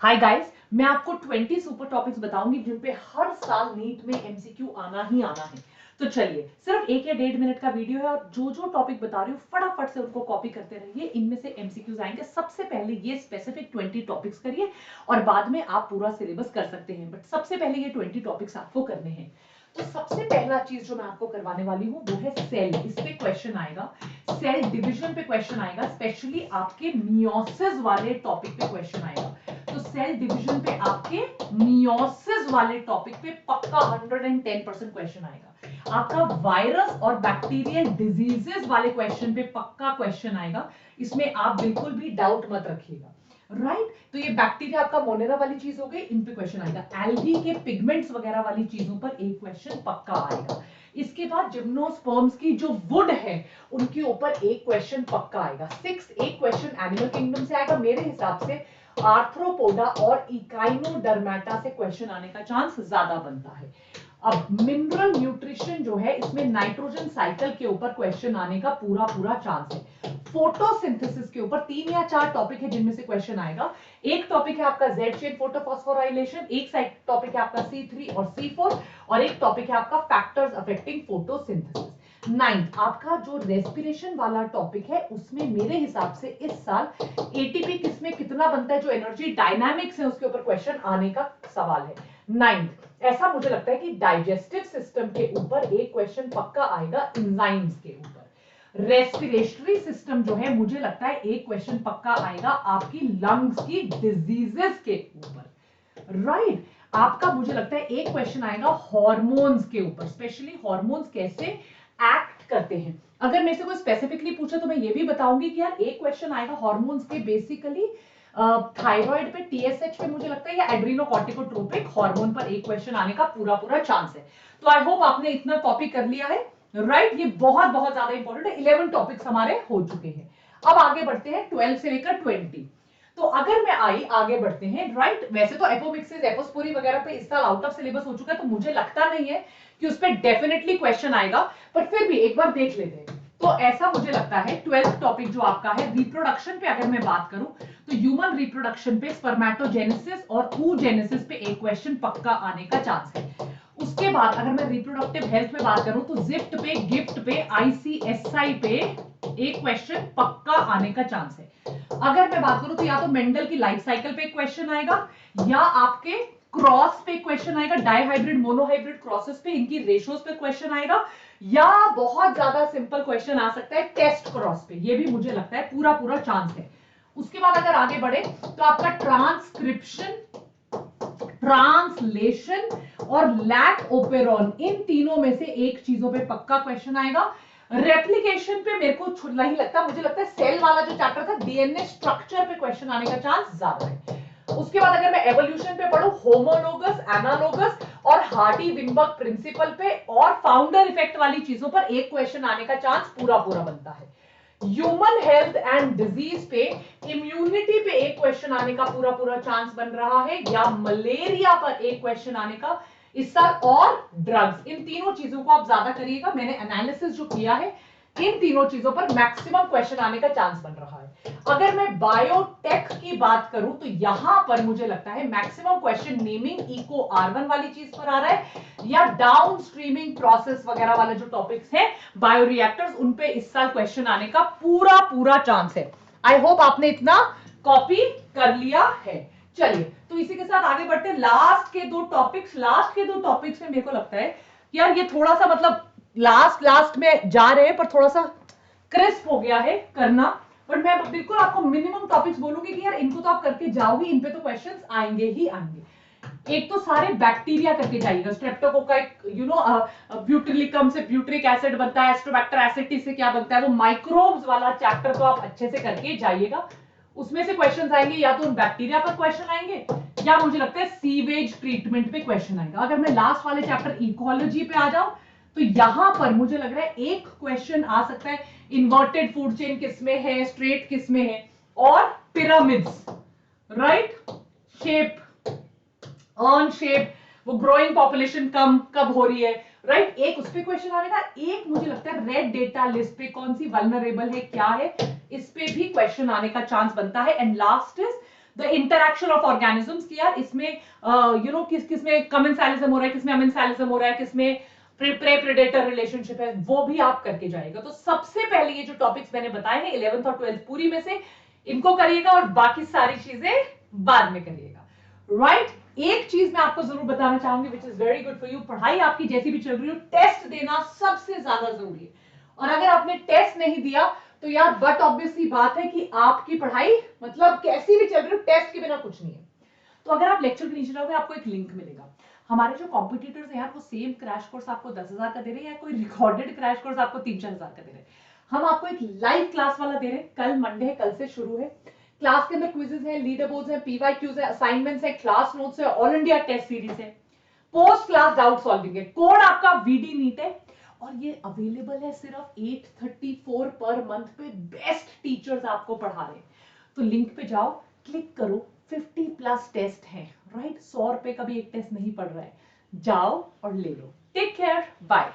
Hi guys, मैं आपको 20 super topics बताऊंगी जिन पे हर साल नीट में एमसीक्यू आना ही आना है। तो चलिए, सिर्फ 1 या 1.5 मिनट का वीडियो है और जो जो टॉपिक बता रही हूँ फटाफट से उनको कॉपी करते रहिए। इनमें से एमसीक्यूज आएंगे। सबसे पहले ये स्पेसिफिक 20 टॉपिक्स करिए और बाद में आप पूरा सिलेबस कर सकते हैं, बट सबसे पहले ये 20 टॉपिक्स आपको करने हैं। तो सबसे पहला चीज जो मैं आपको करवाने वाली हूँ वो है सेल। इस पे क्वेश्चन आएगा, सेल डिवीजन पे क्वेश्चन आएगा, स्पेशली आपके मियोसिस वाले टॉपिक पे क्वेश्चन आएगा। तो सेल डिवीजन पे आपके मियोसिस वाले टॉपिक पे पक्का 110% क्वेश्चन आएगा। आपका वायरस और बैक्टीरियल डिजीजेस वाले क्वेश्चन पे पक्का क्वेश्चन आएगा। इसमें आप बिल्कुल भी डाउट मत रखिएगा। राइट तो ये बैक्टीरिया आपका मोनेरा वाली चीज हो गई, इन पे क्वेश्चन आएगा। एल्गी के पिगमेंट्स वगैरह वाली चीजों पर एक क्वेश्चन पक्का आएगा। इसके बाद जिम्नोस्पर्म्स की जो वुड है उनके ऊपर एक क्वेश्चन पक्का आएगा। 6 एक क्वेश्चन एनिमल किंगडम से आएगा। मेरे हिसाब से आर्थ्रोपोडा और इकाइनोडर्मेटा से क्वेश्चन आने का चांस ज्यादा बनता है। अब मिनरल न्यूट्रिशन जो है, इसमें नाइट्रोजन साइकिल के ऊपर क्वेश्चन आने का पूरा पूरा चांस है। फोटोसिंथेसिस के ऊपर 3 या 4 टॉपिक है जिनमें से क्वेश्चन आएगा। एक टॉपिक है आपका जेड चेन फोटोफॉस्फोराइलेशन, एक टॉपिक है आपका C3 और C4 और एक टॉपिक है आपका फैक्टर्स अफेक्टिंग फोटोसिंथेसिस। 9th आपका जो रेस्पिरेशन वाला टॉपिक है उसमें मेरे हिसाब से इस साल एटीपी किसमें कितना बनता है, जो एनर्जी डायनामिक्स है उसके ऊपर क्वेश्चन आने का सवाल है। 9th ऐसा मुझे लगता है कि डाइजेस्टिव सिस्टम के ऊपर एक क्वेश्चन पक्का आएगा, एंजाइम्स के ऊपर। रेस्पिरेटरी सिस्टम जो है मुझे लगता है एक क्वेश्चन पक्का आएगा आपकी लंग्स की डिजीजेस के ऊपर। राइट आपका मुझे लगता है एक क्वेश्चन आएगा हार्मोन्स के ऊपर, स्पेशली हार्मोन्स कैसे एक्ट करते हैं। अगर मेरे से कोई स्पेसिफिकली पूछे तो मैं ये भी बताऊंगी कि यार एक क्वेश्चन आएगा हार्मोन्स के, बेसिकली थायराइड पे, टीएसएच पे मुझे लगता है, या एड्रीनोकॉर्टिकोट्रोपिक हार्मोन पर एक क्वेश्चन आने का पूरा पूरा चांस है। तो आई होप आपने इतना कॉपी कर लिया है। राइट ये बहुत बहुत ज्यादा इंपॉर्टेंट है। 11 टॉपिक्स हमारे हो चुके हैं। अब आगे बढ़ते हैं 12 से लेकर 20। तो अगर मैं आगे बढ़ते हैं। राइट वैसे तो एपोमिक्सिस एपोस्पोरी वगैरह पे इस साल आउट ऑफ सिलेबस हो चुका है, तो मुझे लगता नहीं है कि उस पर डेफिनेटली क्वेश्चन आएगा, पर फिर भी एक बार देख लेते हैं। तो ऐसा मुझे लगता है 12th टॉपिक जो आपका है रिप्रोडक्शन पे, अगर मैं बात करूं तो ह्यूमन रिप्रोडक्शन पे स्पर्मेटोजेनेसिस और oogenesis पे एक क्वेश्चन पक्का आने का चांस है। उसके बाद अगर मैं रिप्रोडक्टिव हेल्थ पे बात करूं तो जिप्ट पे, गिफ्ट पे, आईसीएसआई पे एक क्वेश्चन पक्का आने का चांस है। अगर मैं बात करूं तो या तो मेंडल की लाइफ साइकिल पे क्वेश्चन आएगा, या आपके क्रॉस पे क्वेश्चन आएगा, डाइहाइब्रिड मोनोहाइब्रिड क्रॉसेस पे इनकी रेशियोज पे क्वेश्चन आएगा, या बहुत ज्यादा सिंपल क्वेश्चन आ सकता है टेस्ट क्रॉस पे। ये भी मुझे लगता है पूरा पूरा चांस है। उसके बाद अगर आगे बढ़े तो आपका ट्रांसक्रिप्शन, ट्रांसलेशन और लैक ओपेरॉन, इन तीनों में से एक चीजों पे पक्का क्वेश्चन आएगा। रेप्लिकेशन पे मेरे को नहीं लगता, मुझे लगता है सेल वाला जो चैप्टर था डीएनए स्ट्रक्चर पे क्वेश्चन आने का चांस ज्यादा है। उसके बाद अगर मैं एवोल्यूशन पे पढ़ूं, होमोलोगस, एनालोगस और हार्डी-विनबर्ग प्रिंसिपल पे और फाउंडर इफेक्ट वाली चीजों पर एक क्वेश्चन आने का चांस पूरा पूरा बनता है। ह्यूमन हेल्थ एंड डिजीज पे, इम्यूनिटी पे एक क्वेश्चन आने का पूरा पूरा चांस बन रहा है, या मलेरिया पर एक क्वेश्चन आने का इस साल, और ड्रग्स। इन तीनों चीजों को आप ज्यादा करिएगा। मैंने एनालिसिस जो किया है इन तीनों चीजों पर मैक्सिमम क्वेश्चन आने का चांस बन रहा है। अगर मैं बायोटेक की बात करूं तो यहां पर मुझे लगता है maximum question naming eco R1 वाली चीज पर आ रहा है, या डाउन स्ट्रीमिंग प्रोसेस वगैरह वाले जो टॉपिक्स हैं बायोरिएक्टर्स, उन पे इस साल क्वेश्चन आने का पूरा पूरा चांस है। आई होप आपने इतना कॉपी कर लिया है। चलिए तो इसी के साथ आगे बढ़ते हैं। लास्ट के दो टॉपिक्स में मेरे को लगता है कि यार ये थोड़ा सा मतलब लास्ट में जा रहे हैं, पर थोड़ा सा क्रिस्प हो गया है करना। बट मैं बिल्कुल आपको मिनिमम टॉपिक्स बोलूंगी कि यार इनको तो आप करके जाओगे, इन पे तो क्वेश्चंस आएंगे ही आएंगे। एक तो सारे बैक्टीरिया करके जाइएगा, स्ट्रेप्टोकोकाइक, ब्यूटिलिकम से ब्यूट्रिक एसिड बनता है, एस्ट्रोबैक्टर एसिडी से क्या बनता है, वो माइक्रोब्स वाला चैप्टर तो आप अच्छे से करके जाइएगा। उसमें से क्वेश्चंस आएंगे, या तो उन बैक्टीरिया पर क्वेश्चन आएंगे, या मुझे लगता है सीवेज ट्रीटमेंट पे क्वेश्चन आएगा। अगर मैं लास्ट वाले चैप्टर इकोलॉजी पे आ जाऊं तो यहां पर मुझे लग रहा है एक क्वेश्चन आ सकता है, इन्वर्टेड फूड चेन किसमें है, स्ट्रेट किसमें है, और pyramids. Right shape, earn shape, वो ग्रोइंग पॉपुलेशन कम कब हो रही है। राइट एक उस पे क्वेश्चन आएगा। एक मुझे लगता है रेड डेटा लिस्ट पे कौन सी वल्नरेबल है, क्या है, इस पे भी क्वेश्चन आने का चांस बनता है। And last is the interaction of organisms की यार इसमें किस में कमेंसालिज्म हो रहा है, किसमें अमेंसालिज्म हो रहा है, किसमें प्रे प्रेडेटर रिलेशनशिप है, वो भी आप करके जाएगा। तो सबसे पहले ये जो टॉपिक्स मैंने बताए हैं 11th और 12th पूरी में से इनको करिएगा और बाकी सारी चीजें बाद में करिएगा, राइट? एक चीज मैं आपको जरूर बताना चाहूंगी which is very good for you, पढ़ाई आपकी जैसी भी चल रही हो, टेस्ट देना सबसे ज्यादा जरूरी है। और अगर आपने टेस्ट नहीं दिया तो यार बट ऑब्वियस सी बात है कि आपकी पढ़ाई मतलब कैसी भी चल रही हो, टेस्ट के बिना कुछ नहीं है। तो अगर आप लेक्चर के नीचे जाओगे आपको एक लिंक मिलेगा। हमारे जो कॉम्पिटिटर्स हैं यार वो सेम क्रैश कोर्स आपको 10,000 का दे रहे हैं या कोई रिकॉर्डेड क्रैश कोर्स आपको 3-4 हजार का दे रहे हैं। हम आपको एक लाइव क्लास वाला दे रहे हैं, कल मंडे है, कल से शुरू है। क्लास के अंदर क्विजेस हैं, लीडर बोर्ड्स हैं, पीवाईक्यूज है, असाइनमेंट्स है, क्लास नोट्स है, ऑल इंडिया टेस्ट सीरीज है, पोस्ट क्लास डाउट सॉल्विंग है, कोड आपका वीडी नीट है और ये अवेलेबल है सिर्फ 834 पर मंथ पे। बेस्ट टीचर्स आपको पढ़ा रहे हैं। तो लिंक पे जाओ, क्लिक करो, 50+ टेस्ट हैं, राइट? 100 रुपए का भी एक टेस्ट नहीं पड़ रहा है, जाओ और ले लो। Take care, bye.